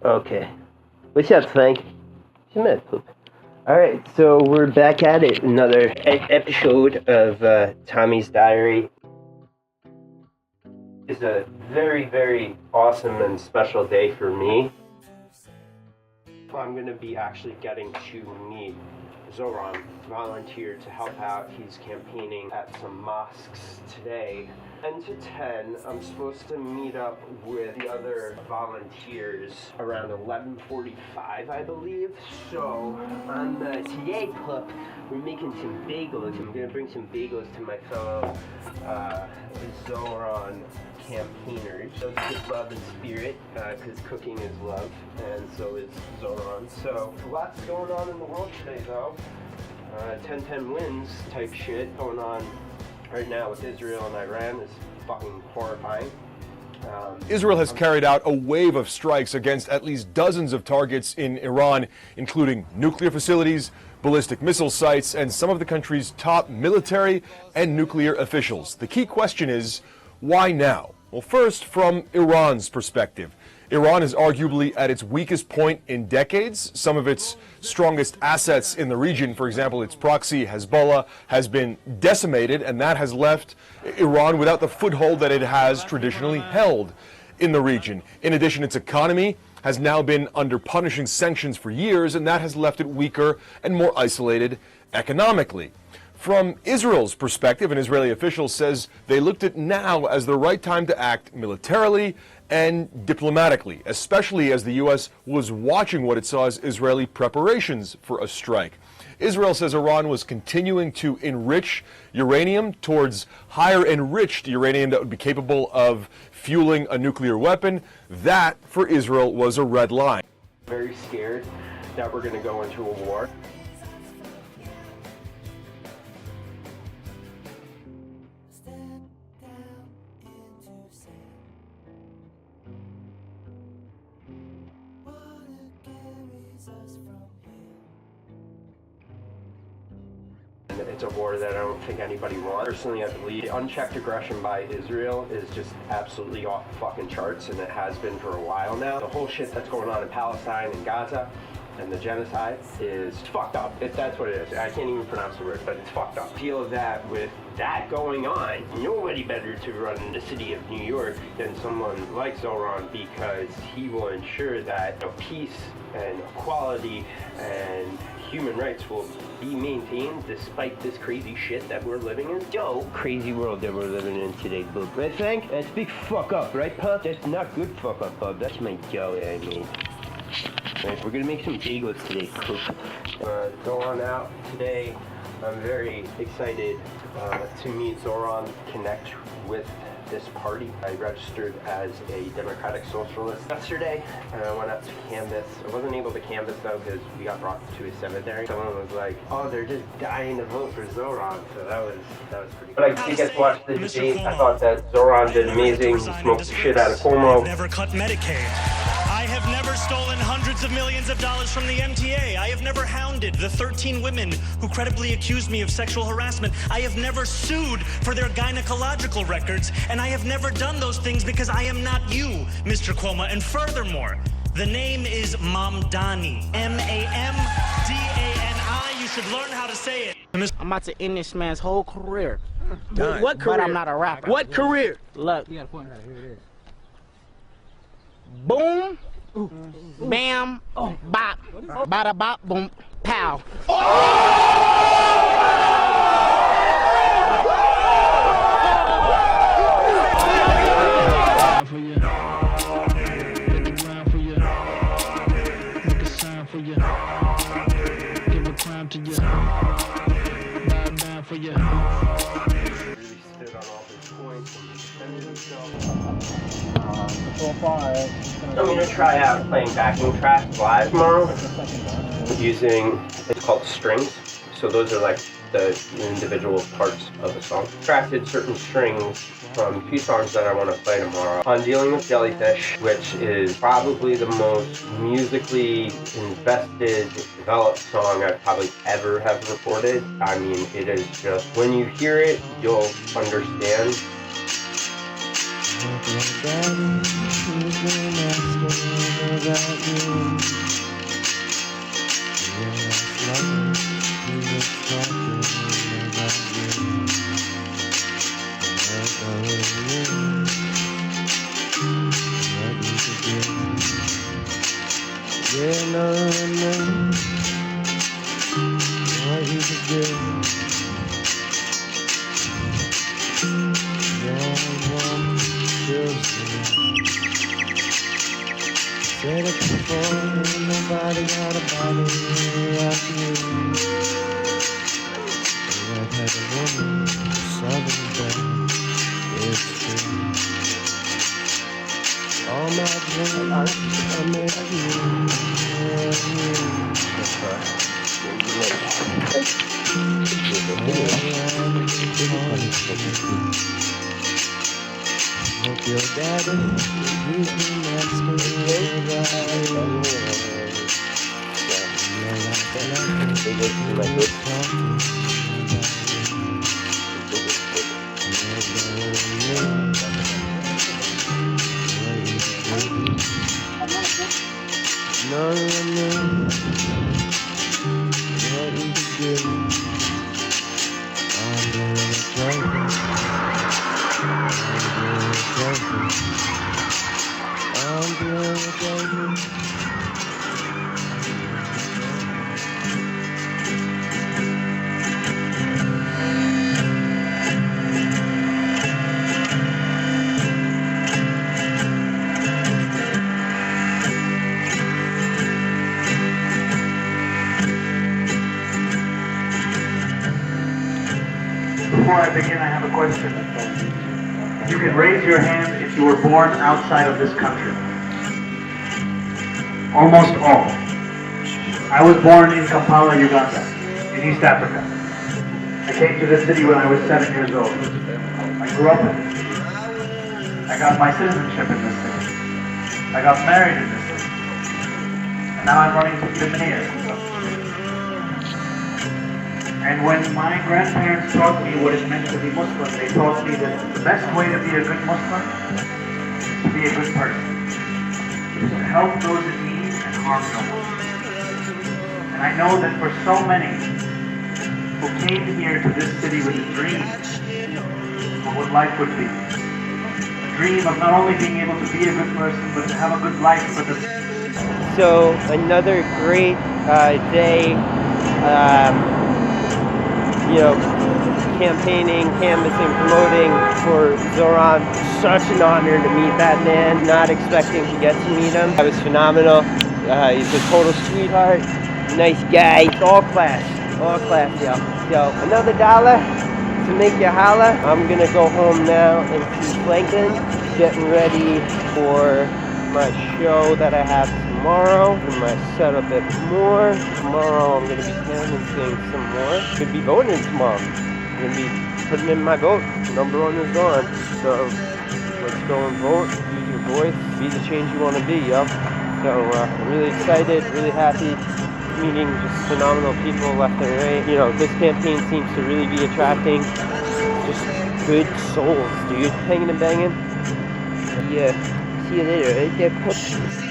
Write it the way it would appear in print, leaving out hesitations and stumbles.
Okay. What's up, Frank? Poop. Alright, so we're back at it. Another episode of Tommy's Diary. It's a very, very awesome and special day for me. I'm going to be actually getting to meet Zohran, volunteer to help out. He's campaigning at some mosques today. 10 to 10, I'm supposed to meet up with the other volunteers around 11:45, I believe. So, today, pup, we're making some bagels. I'm going to bring some bagels to my fellow Zohran campaigners. Shows good love and spirit, because cooking is love, and so is Zohran. So, lots going on in the world today, though. 10-10 wins type shit going on right now with Israel and Iran is fucking horrifying. Israel has carried out a wave of strikes against at least dozens of targets in Iran, including nuclear facilities, ballistic missile sites, and some of the country's top military and nuclear officials. The key question is, why now? Well, first, from Iran's perspective. Iran is arguably at its weakest point in decades. Some of its strongest assets in the region, for example, its proxy Hezbollah, has been decimated, and that has left Iran without the foothold that it has traditionally held in the region. In addition, its economy has now been under punishing sanctions for years, and that has left it weaker and more isolated economically. From Israel's perspective, an Israeli official says they looked at now as the right time to act militarily and diplomatically, especially as the U.S. was watching what it saw as Israeli preparations for a strike. Israel says Iran was continuing to enrich uranium towards higher enriched uranium that would be capable of fueling a nuclear weapon. That, for Israel, was a red line. Very scared that we're going to go into a war. It's a war that I don't think anybody wants. Personally, I believe the unchecked aggression by Israel is just absolutely off the fucking charts, and it has been for a while now. The whole shit that's going on in Palestine and Gaza and the genocide is fucked up. That's what it is. I can't even pronounce the word, but it's fucked up. I feel that with that going on, nobody better to run the city of New York than someone like Zohran, because he will ensure that peace and equality and human rights will be maintained despite this crazy shit that we're living in. Yo, crazy world that we're living in today, bub. Right, Frank? That's big fuck up, right, pup? That's not good fuck up, bub. That's my dough that I made. Right, we're gonna make some bagels today, cook. Go on out today. I'm very excited to meet Zohran, connect with this party. I registered as a Democratic Socialist yesterday, and I went out to canvass. I wasn't able to canvass though because we got brought to a cemetery. Someone was like, "Oh, they're just dying to vote for Zohran," so that was pretty cool. But I did get to watch the debate. I thought that Zohran did amazing. He smoked the shit out of Cuomo. Never cut Medicaid. I have never stolen hundreds of millions of dollars from the MTA. I have never hounded the 13 women who credibly accused me of sexual harassment. I have never sued for their gynecological records, and I have never done those things because I am not you, Mr. Cuomo. And furthermore, the name is Mamdani. M-A-M-D-A-N-I. You should learn how to say it. I'm about to end this man's whole career. What career? But I'm not a rapper. What career? Look. You gotta point at it. Here it is. Boom. Bam. Bop. Bada bop. Boom. Pow. For you, get the ground for you, make a sign for you, give a crown to you, bow down for you. Really stood on all his points and defended himself. So far, I'm going to try out playing backing tracks live tomorrow using, it's called strings. So those are like the individual parts of a song. Crafted certain strings from 2 songs that I want to play tomorrow. On Dealing with Jellyfish, which is probably the most musically invested, developed song I probably ever have recorded. I mean, it is just, when you hear it, you'll understand. He's been asking about you. Yeah, last night he was talking about you. What you could do. Yeah, no, what you could do. Your warm feels said it before, ain't nobody got a body like you. A red-headed woman, southern belle, it's true. All my dreams are made of you. Hope your daddy, he's been asking about you. You're like a talking no, what you could do. I'm doing it joyful. I'm doing it joyful. Before I begin, I have a question. You can raise your hand if you were born outside of this country. Almost all. I was born in Kampala, Uganda, in East Africa. I came to this city when I was 7 years old. I grew up in this city. I got my citizenship in this city. I got married in this city. And now I'm running to live here. And when my grandparents taught me what it meant to be Muslim, they taught me that the best way to be a good Muslim is to be a good person. Is to help those in need and harm no one. And I know that for so many who came here to this city with a dream of what life would be, a dream of not only being able to be a good person, but to have a good life for themselves. So another great day. Campaigning, canvassing, promoting for Zohran. Such an honor to meet that man. Not expecting to get to meet him. That was phenomenal. He's a total sweetheart. Nice guy. All class, yo. So another dollar to make you holla. I'm gonna go home now and keep flanking, getting ready for my show that I have tomorrow. I'm gonna set up it more. Tomorrow I'm gonna be canvassing some more. Could be voting tomorrow. I'm gonna be putting in my vote. Number 1 is on. So let's go and vote. Use your voice. Be the change you want to be, yo. So really excited, really happy. Meeting just phenomenal people left and right. This campaign seems to really be attracting just good souls, dude. Hanging and banging. Yeah. See you later. Right there, push.